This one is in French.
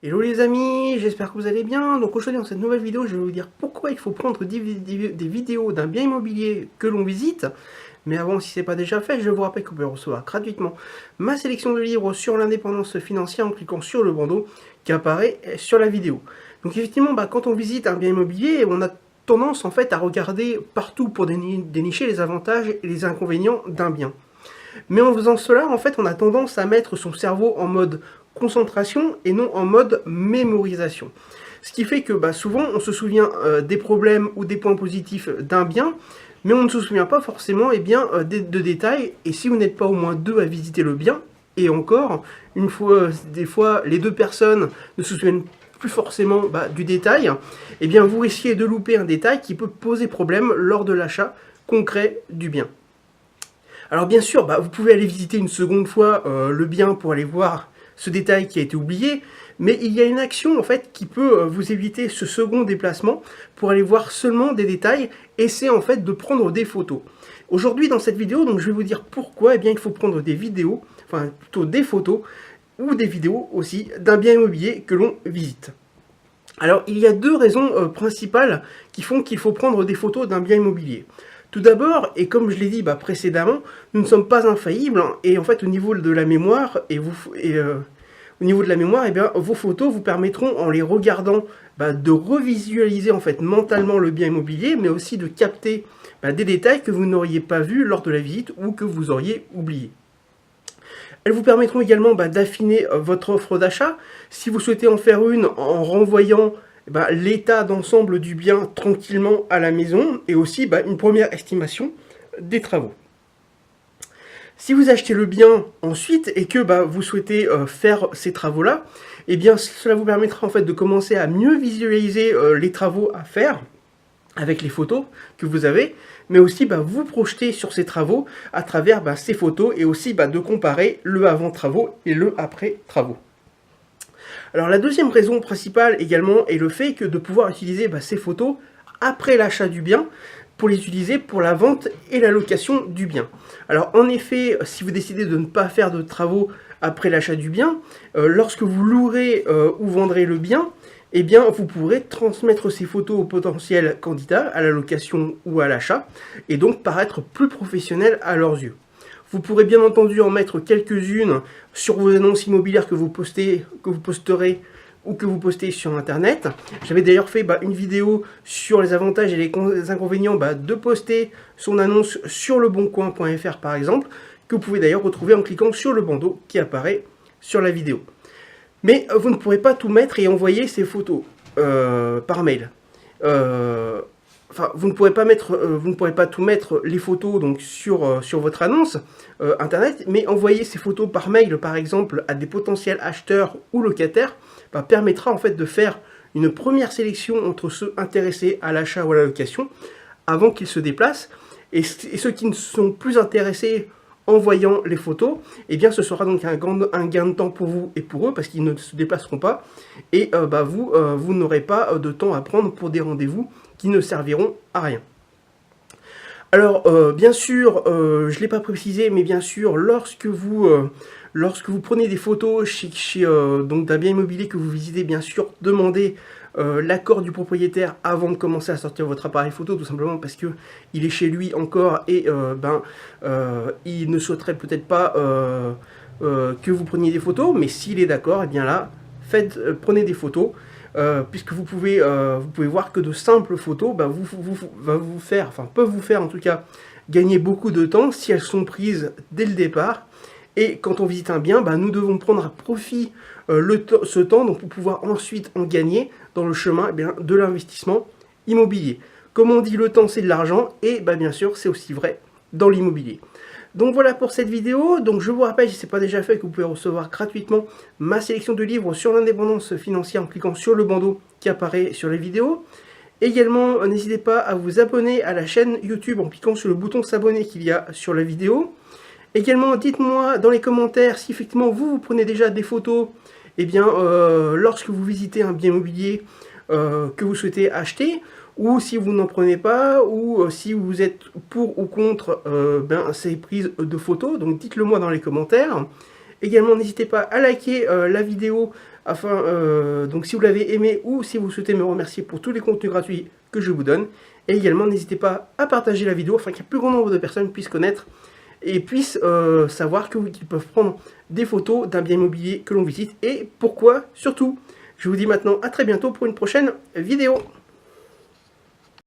Hello les amis, j'espère que vous allez bien. Donc aujourd'hui dans cette nouvelle vidéo, je vais vous dire pourquoi il faut prendre des vidéos d'un bien immobilier que l'on visite. Mais avant, si ce n'est pas déjà fait, je vous rappelle que vous pouvez recevoir gratuitement ma sélection de livres sur l'indépendance financière en cliquant sur le bandeau qui apparaît sur la vidéo. Donc effectivement, quand on visite un bien immobilier, on a tendance en fait à regarder partout pour dénicher les avantages et les inconvénients d'un bien. Mais en faisant cela, en fait, on a tendance à mettre son cerveau en mode concentration et non en mode mémorisation. Ce qui fait que souvent, on se souvient des problèmes ou des points positifs d'un bien, mais on ne se souvient pas forcément de détails. Et si vous n'êtes pas au moins deux à visiter le bien, et encore, des fois, les deux personnes ne se souviennent plus forcément du détail, eh bien, vous risquez de louper un détail qui peut poser problème lors de l'achat concret du bien. Alors bien sûr, vous pouvez aller visiter une seconde fois le bien pour aller voir ce détail qui a été oublié, mais il y a une action en fait qui peut vous éviter ce second déplacement pour aller voir seulement des détails, et c'est en fait de prendre des photos. Aujourd'hui dans cette vidéo, donc je vais vous dire pourquoi il faut prendre des vidéos, enfin plutôt des photos ou des vidéos aussi d'un bien immobilier que l'on visite. Alors il y a deux raisons principales qui font qu'il faut prendre des photos d'un bien immobilier. Tout d'abord, et comme je l'ai dit précédemment, nous ne sommes pas infaillibles, et en fait au niveau de la mémoire, au niveau de la mémoire, vos photos vous permettront en les regardant de revisualiser en fait mentalement le bien immobilier, mais aussi de capter des détails que vous n'auriez pas vus lors de la visite ou que vous auriez oubliés. Elles vous permettront également d'affiner votre offre d'achat. Si vous souhaitez en faire une en renvoyant l'état d'ensemble du bien tranquillement à la maison, et aussi une première estimation des travaux. Si vous achetez le bien ensuite et que vous souhaitez faire ces travaux-là, eh bien cela vous permettra en fait de commencer à mieux visualiser les travaux à faire avec les photos que vous avez, mais aussi vous projeter sur ces travaux à travers ces photos, et aussi de comparer le avant travaux et le après travaux. Alors la deuxième raison principale également est le fait que de pouvoir utiliser ces photos après l'achat du bien pour les utiliser pour la vente et la location du bien. Alors en effet, si vous décidez de ne pas faire de travaux après l'achat du bien, lorsque vous louerez ou vendrez le bien, eh bien vous pourrez transmettre ces photos aux potentiels candidats à la location ou à l'achat, et donc paraître plus professionnel à leurs yeux. Vous pourrez bien entendu en mettre quelques-unes sur vos annonces immobilières que vous posterez ou que vous postez sur internet. J'avais d'ailleurs fait une vidéo sur les avantages et les inconvénients de poster son annonce sur leboncoin.fr par exemple, que vous pouvez d'ailleurs retrouver en cliquant sur le bandeau qui apparaît sur la vidéo. Mais vous ne pourrez pas tout mettre et envoyer ces photos par mail. Vous ne pourrez pas tout mettre les photos donc sur votre annonce internet, mais envoyer ces photos par mail par exemple à des potentiels acheteurs ou locataires permettra en fait de faire une première sélection entre ceux intéressés à l'achat ou à la location avant qu'ils se déplacent, et ceux qui ne sont plus intéressés en voyant les photos, eh bien ce sera donc un gain de temps pour vous et pour eux, parce qu'ils ne se déplaceront pas, et vous n'aurez pas de temps à prendre pour des rendez-vous qui ne serviront à rien. Alors bien sûr, je ne l'ai pas précisé, mais bien sûr, lorsque vous prenez des photos donc d'un bien immobilier que vous visitez, bien sûr, demandez l'accord du propriétaire avant de commencer à sortir votre appareil photo, tout simplement parce que il est chez lui encore, et il ne souhaiterait peut-être pas que vous preniez des photos, mais s'il est d'accord, et bien là, prenez des photos. Puisque vous pouvez voir que de simples photos peuvent vous faire en tout cas gagner beaucoup de temps si elles sont prises dès le départ. Et quand on visite un bien, nous devons prendre à profit ce temps donc pour pouvoir ensuite en gagner dans le chemin de l'investissement immobilier. Comme on dit, le temps c'est de l'argent, et bien sûr c'est aussi vrai dans l'immobilier. Donc voilà pour cette vidéo. Donc je vous rappelle, si ce n'est pas déjà fait, que vous pouvez recevoir gratuitement ma sélection de livres sur l'indépendance financière en cliquant sur le bandeau qui apparaît sur les vidéos. Également, n'hésitez pas à vous abonner à la chaîne YouTube en cliquant sur le bouton s'abonner qu'il y a sur la vidéo. Également, dites-moi dans les commentaires si effectivement vous prenez déjà des photos lorsque vous visitez un bien immobilier que vous souhaitez acheter, ou si vous n'en prenez pas, ou si vous êtes pour ou contre ces prises de photos. Donc dites-le moi dans les commentaires. Également, n'hésitez pas à liker la vidéo Donc si vous l'avez aimé ou si vous souhaitez me remercier pour tous les contenus gratuits que je vous donne. Et également, n'hésitez pas à partager la vidéo afin qu'un plus grand nombre de personnes puissent connaître et puissent savoir qu'ils peuvent prendre des photos d'un bien immobilier que l'on visite et pourquoi surtout. Je vous dis maintenant à très bientôt pour une prochaine vidéo.